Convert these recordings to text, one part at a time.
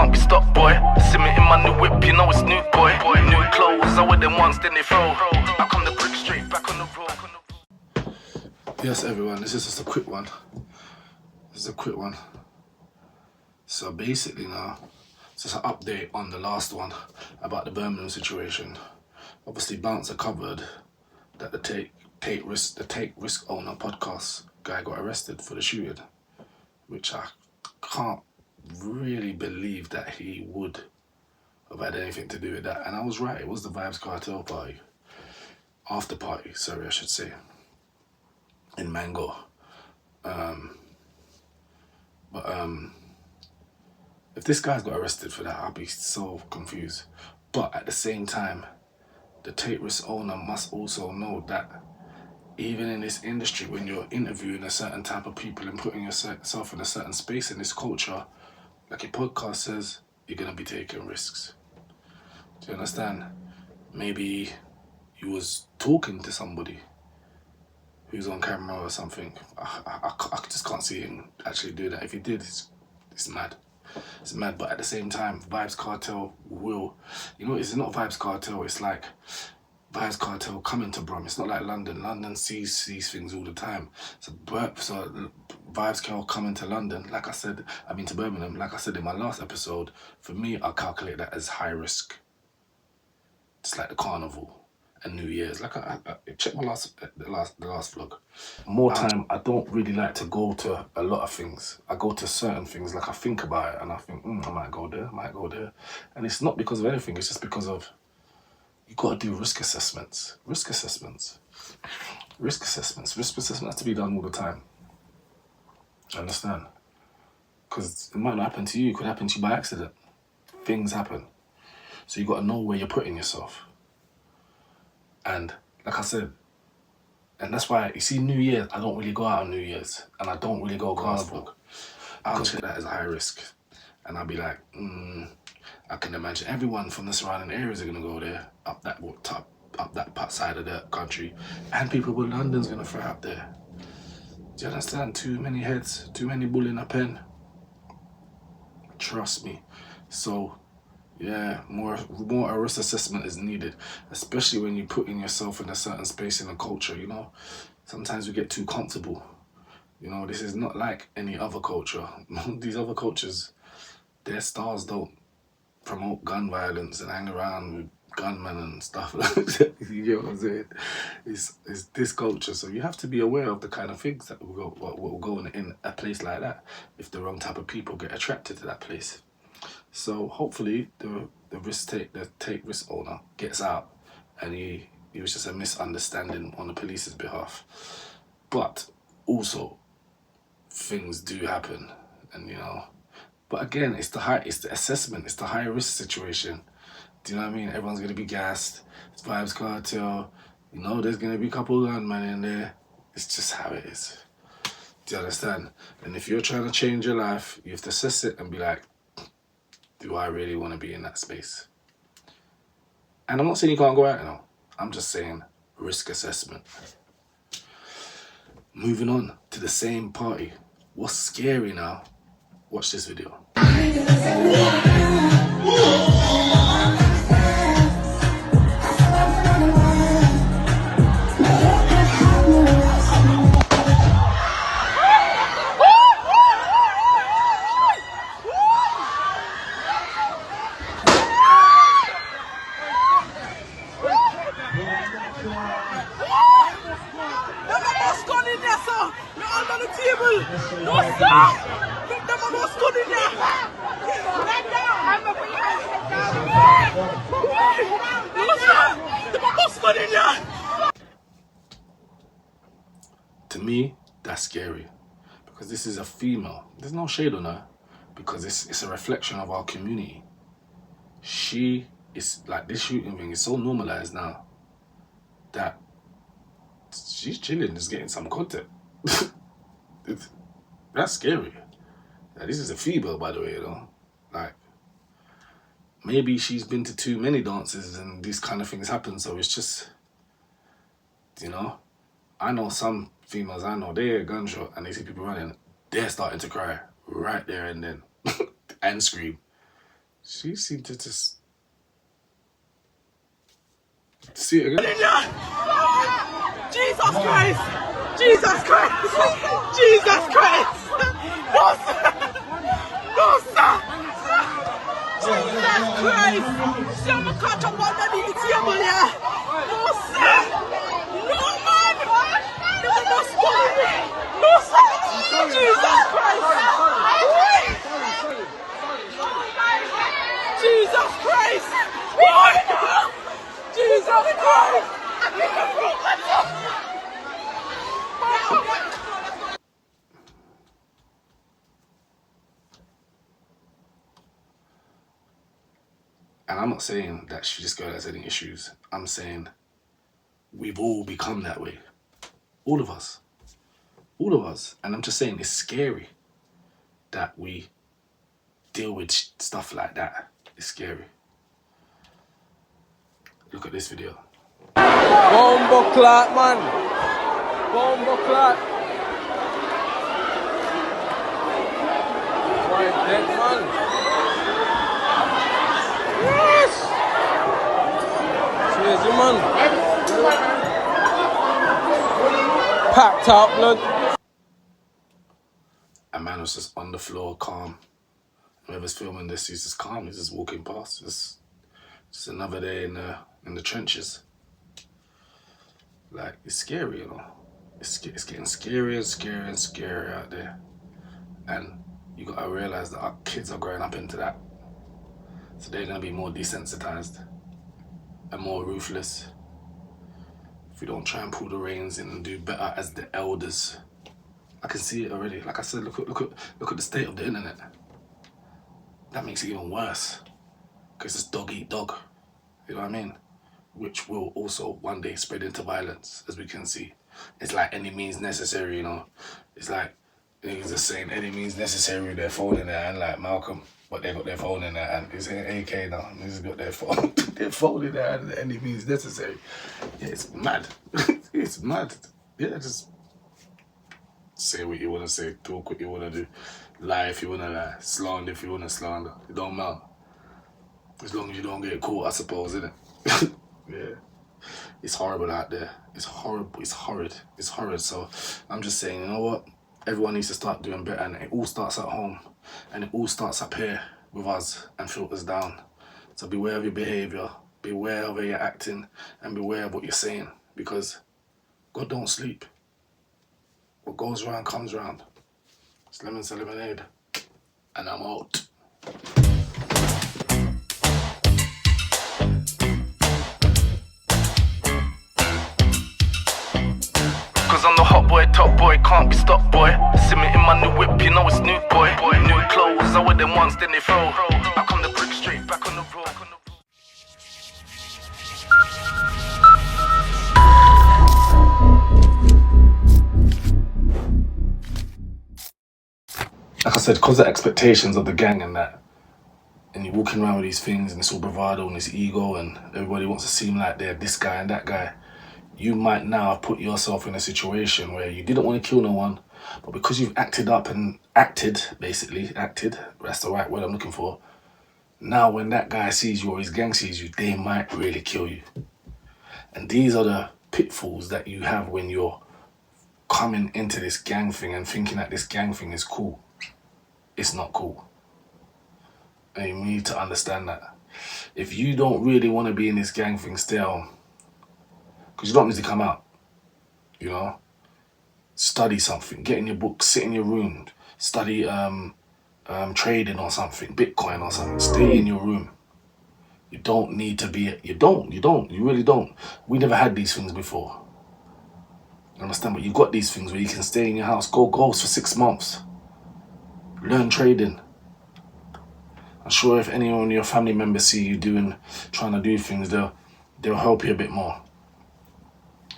can't be stopped, boy. See me in my new whip, you know it's new, boy. New clothes, I wear them once, then they throw. I come the brick straight back on the road. Yes, everyone, this is just a quick one. So basically now, it's just an update on the last one about the Birmingham situation. Obviously, Bouncer covered that the Take Risk Owner podcast guy got arrested for the shooting, which I can't really believe that he would have had anything to do with that. And I was right, it was the Vybez Kartel party. After party, sorry, I should say. In Mango. If this guy's got arrested for that, I'll be so confused. But at the same time, the Take Risk Owner must also know that even in this industry, when you're interviewing a certain type of people and putting yourself in a certain space in this culture, like your podcast says, you're going to be taking risks. Do you understand? Maybe you was talking to somebody who's on camera or something. I just can't see him actually do that. If he did, it's mad. It's mad, but at the same time, Vybez Kartel will, it's not Vybez Kartel, it's like Vybez Kartel coming to Brum. It's not like London. London sees these things all the time. So Vybez Kartel coming to London, to Birmingham, like I said in my last episode, for me, I calculate that as high risk. It's like the carnival and New Year's. Like I check the last vlog. More time, I don't really like to go to a lot of things. I go to certain things, like I think about it and I think, I might go there. And it's not because of anything, it's just because of, you gotta do risk assessments. Risk assessments have to be done all the time. Understand? Because it might not happen to you, it could happen to you by accident. Things happen. So you gotta know where you're putting yourself. And like I said, and that's why, you see, New Year's, I don't really go out on New Year's, and I don't really go carnival. I'll check that as high risk. And I'll be like, I can imagine everyone from the surrounding areas are gonna go there, up that side of the country, and people with London's gonna fly up there. Do you understand? Too many heads, too many bull in a pen. Trust me. So, yeah, more a risk assessment is needed, especially when you're putting yourself in a certain space in a culture, Sometimes we get too comfortable. This is not like any other culture. These other cultures, their stars don't promote gun violence and hang around with gunmen and stuff like that. You know what I'm saying? It's this culture, so you have to be aware of the kind of things that will go in a place like that if the wrong type of people get attracted to that place. So hopefully the Take Risk Owner gets out and it was just a misunderstanding on the police's behalf. But also, things do happen, and but again, it's the assessment, it's the high risk situation. Do you know what I mean? Everyone's gonna be gassed. It's Vybez Kartel. There's gonna be a couple of gunmen in there. It's just how it is. Do you understand? And if you're trying to change your life, you have to assess it and be like, do I really want to be in that space? And I'm not saying you can't go out, I'm just saying risk assessment. Moving on to the same party. What's scary now? Watch this video. To me, that's scary, because this is a female. There's no shade on her, because it's a reflection of our community. She is like, this shooting thing is so normalized now that she's chilling, just getting some content. That's scary. This is a female, by the way, Like, maybe she's been to too many dances and these kind of things happen, so it's just, I know some females, they hear a gunshot and they see people running, they're starting to cry right there and then, and scream. She seemed to just see it again. Jesus Christ! Jesus Christ! Jesus Christ! No, sir! No, sir! Jesus Christ! Some cut up underneath the table here! No, sir! No, man! No, must go! No, sir! Jesus Christ! Jesus Christ! Jesus Christ! And I'm not saying that she just girl has any issues. I'm saying we've all become that way. All of us. All of us. And I'm just saying it's scary that we deal with stuff like that. It's scary. Look at this video. Bombo clot, man. Bombo clot. Right, dead man. Yes. Crazy man. Packed out blood. A man was just on the floor, calm. Whoever's filming this, he's just calm. He's just walking past. Just another day in the trenches. Like, it's scary, you know. It's getting scarier and scarier and scarier out there. And you gotta realize that our kids are growing up into that. So they're gonna be more desensitized and more ruthless if we don't try and pull the reins in and do better as the elders. I can see it already. Like I said, look at the state of the internet. That makes it even worse. Because it's dog eat dog. You know what I mean? Which will also one day spread into violence, as we can see. It's like any means necessary, you know. It's like niggas are saying any means necessary with their phone in their hand, like Malcolm, but they got their phone in their hand. It's an AK now. Niggas got their phone in their hand, any means necessary. Yeah, it's mad. It's mad. Yeah, just say what you want to say, talk what you want to do, lie if you want to lie, slander if you want to slander. It don't matter. As long as you don't get caught, I suppose, innit? Yeah. It's horrible out there. It's horrible. It's horrid. It's horrid. So I'm just saying, you know what? Everyone needs to start doing better, and it all starts at home, and it all starts up here with us and filters down. So beware of your behavior, beware of how you're acting, and beware of what you're saying, because God don't sleep. What goes round comes round. It's lemons and lemonade, and I'm out. Cause I'm the hot boy, top boy, can't be stopped, boy. See me in my new whip, you know it's new, boy. New clothes, I wear them once, then they throw. Back on the brick straight, back on the road. Like I said, because the expectations of the gang and that, and you're walking around with these things and it's all bravado and it's ego and everybody wants to seem like they're this guy and that guy, you might now have put yourself in a situation where you didn't want to kill no one, but because you've acted up and acted, that's the right word I'm looking for, now when that guy sees you or his gang sees you, they might really kill you. And these are the pitfalls that you have when you're coming into this gang thing and thinking that this gang thing is cool. It's not cool. And you need to understand that. If you don't really want to be in this gang thing, stay home. Because you don't need to come out, you know? Study something, get in your book, sit in your room, study trading or something, Bitcoin or something, stay in your room. You don't need to be, you really don't. We never had these things before. You understand? But you got these things where you can stay in your house, go ghost for 6 months, learn trading. I'm sure if anyone in your family members see you trying to do things, they'll help you a bit more.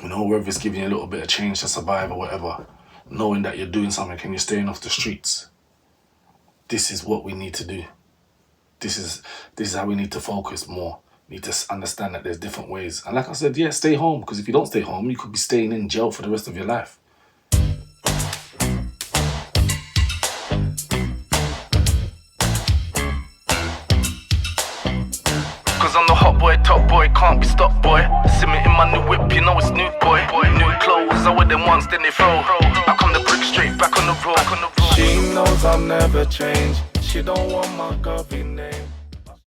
You know, whether it's giving you a little bit of change to survive or whatever, knowing that you're doing something and you're staying off the streets. This is what we need to do. This is how we need to focus more. We need to understand that there's different ways. And like I said, yeah, stay home, because if you don't stay home, you could be staying in jail for the rest of your life. boy, top boy, can't be stopped, boy. See me in my new whip, you know it's new, boy. New clothes, I wear them once, then they throw. I come the brick straight back on the road. She knows I'll never change. She don't want my girl name.